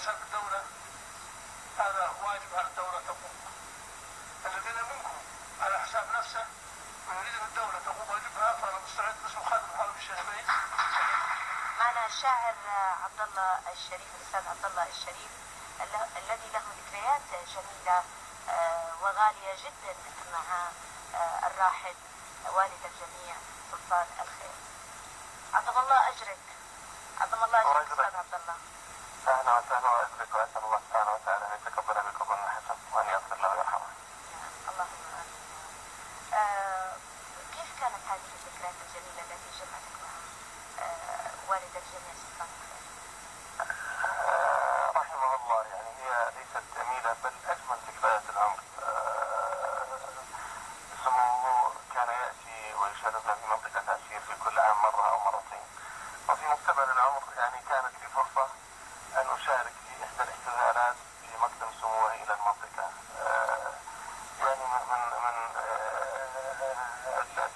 حساب الدولة هذا واجب على الدولة تقوم. الذين منكم على حساب نفسه ويريد أن الدولة تقوم واجبها فأنا مستعد بس مخالف محارب الشيخين. معنا الشاعر عبد الله الشريف، الأستاذ عبد الله الشريف الذي له ذكريات جميلة وغالية جدا مع الراحل والد الجميع سلطان الخير. عظم الله أجرك، عظم الله أجرك أستاذ عبد الله. أهلا وسهلا وأجرك، وأسأل الله سبحانه وتعالى أن يتقبل منكم الحسن وأن يغفر له ويرحمه. اللهم آمين. كيف كانت هذه الذكريات الجميلة التي جمعتك مع والد الجميع سلطان الخير؟ رحمه الله، يعني هي ليست جميلة بل أجمل ذكريات العمر. سموه كان يأتي ويشرفنا في منطقة عسير في كل عام مرة أو مرتين، وفي مقتبل العمر يعني كانت لي فرصة أن أشارك في إحدى الاحتفالات في مقدم سموه إلى المنطقة. يعني من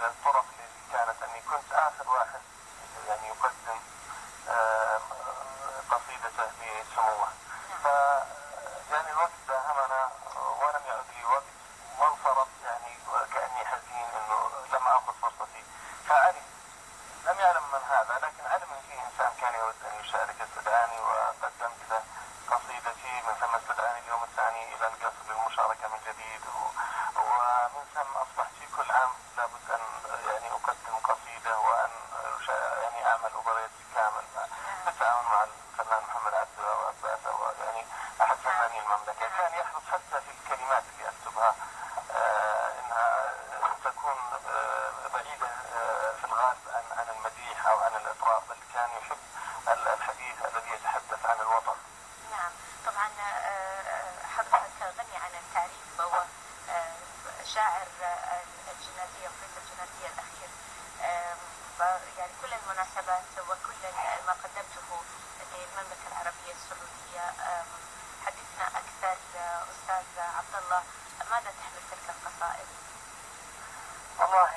الطرق اللي كانت أني كنت آخر واحد يعني يقدم قصيدته لسموه. ف يعني الوقت داهمنا ولم يعد لي وقت، وانصرف يعني وكأني حزين إنه لم آخذ فرصتي. فعلم، لم يعلم من هذا، لكن علم أن فيه إنسان كان يود أن يشارك، استدعاني وقدمت له قصيدتي. من ثم استدعاني اليوم الثاني إلى القصر للمشاركة من جديد، ومن ثم أصبحت في كل عام لابد أن يعني أقدم قصيدة وأن يعني أعمل أوبريت كامل بالتعاون مع الفنان محمد عبده وأباته، ويعني أحد فناني المملكة. كان يحرص حتى في الكلمات اللي أكتبها إنها تكون بعيدة في الغالب عن المديح أو عن الإطراء، بل كان يحب الحديث الذي يتحدث عن الوطن. نعم، طبعا حضرتك غني عن التعريف، وهو شاعر الجنازية وفريق الجنازية الأخير. يعني كل المناسبات وكل ما قدمته للمملكة العربية السعودية. حدثنا أكثر أستاذ عبد الله، ماذا تحمل تلك القصائد؟ والله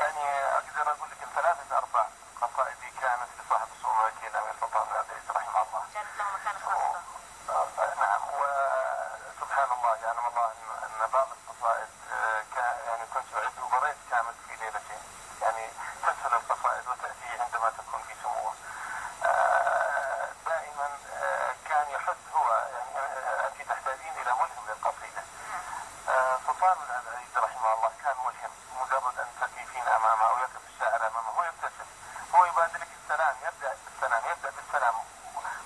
يعني أقدر أقول لك 3 4 قصائدي كانت لصاحب السمو الوكيل أمير سلطان العزيز رحمه الله. كانت له مكانة خاصة. نعم، وسبحان الله يعلم الله أن بعض القصائد يعني كنت أعد أوبريت كامل في ليلتين. يعني تسهل القصائد وتأتي عندما تكون في سموه. دائما كان يحث هو، يعني أنت تحتاجين إلى ملهم للقصيدة. سلطان العزيز رحمه الله كان ملهم، مجرد أن تقفين أمامه أو يقف الشاعر أمامه هو يبتسم، هو يبادلك السلام، يبدأ بالسلام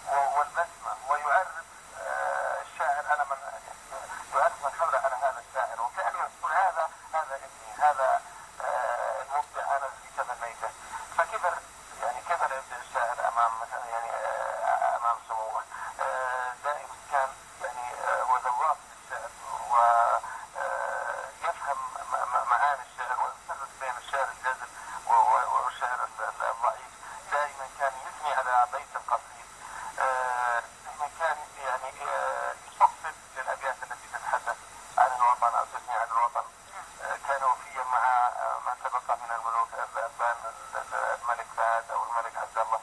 والبسمة، ويعرف الشاعر على من يعرف من حوله على هذا الشاعر، وكأنه يقول هذا ابني، هذا المبدع أنا الذي تبنيته. فكبر يعني كيف لا يبدأ الشاعر أمام سموه. دائما كان يعني وذواق للشعر ويفهم معاني الشعر ويفرق بين الشعر الجزل والشعر الضعيف. دائما كان يثني على بيت القصيد. دائما كان يعني يفصل للأبيات التي تتحدث عن الوطن أو تثني عن الوطن. كان وفيا مع ما سبق من الملوك الأبان الملك فهد أو الملك عبد الله.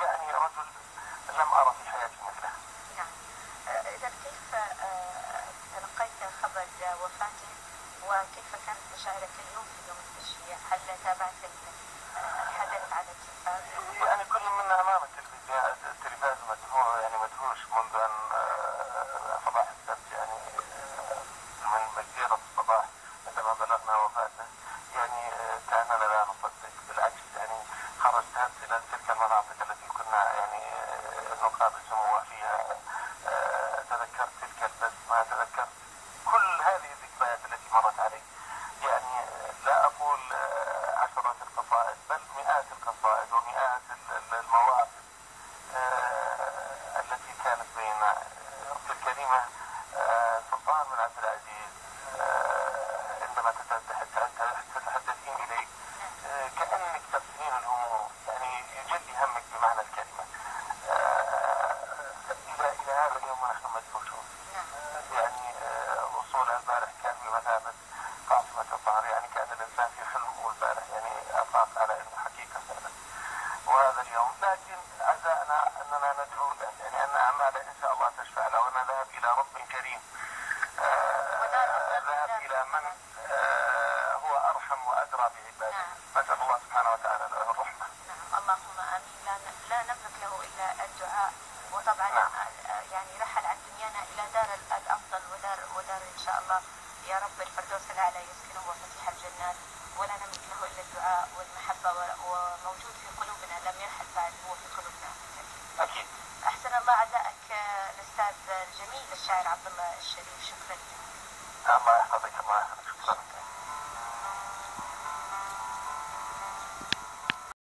يعني رجل لم أرى في حياتي مثله. نعم. إذا كيف تلقيت خبر وفاته، وكيف كانت مشاعرك اليوم في يوم التشييع؟ هل تابعت الحدث على التلفاز؟ يعني كل منا أمام التلفاز مدهوش منذ أن صباح السبت، يعني من مجزرة الصباح عندما بلغنا وفاته. يعني كأننا لا نصدق، بالعكس يعني خرجت إلى تلك المناطق التي كنا يعني نقابل سموه فيها. تذكرت تلك البسمة، تذكرت كل هذه الذكريات التي مرت علي. يعني لا أقول عشرات القصائد بل مئات القصائد ومئات المواقف التي كانت بين أختي الكريمة سلطان بن عبد العزيز. عندما تتحدثين إليه كأنك تغسلين الهموم، يعني يجلي همك بمعنى الكلمة. إلى هذا اليوم ونحن مدهوشون. يعني وصولها البارح كان بمثابة قاصمة الظهر، يعني كان الإنسان في حلم والبارح يعني أفاق على أنه حقيقة فعلا. وهذا اليوم لكن عزائنا أننا ندعو له، يعني أن أعماله إن شاء الله تشفع له، وأنا ذهب إلى رب كريم، ذهب إلى من هو أرحم وأدرى بعباده. نسأل الله سبحانه وتعالى له الرحمة. نعم اللهم آمين. لا نملك له إلا الدعاء، وطبعا يعني رحل عن دنيانا إلى دار الأفضل، ودار إن شاء الله يا رب الفردوس الأعلى يسكنه وفسيح الجنات، ولا نملك له إلا الدعاء والمحبة، وموجود في قلوبنا، لم يرحل بعد، هو في قلوبنا أكيد. أحسن الله عزاءك الأستاذ الجميل الشاعر عبد الله الشريف، شكرا لك. الله يحفظك، الله يحفظك، شكرا.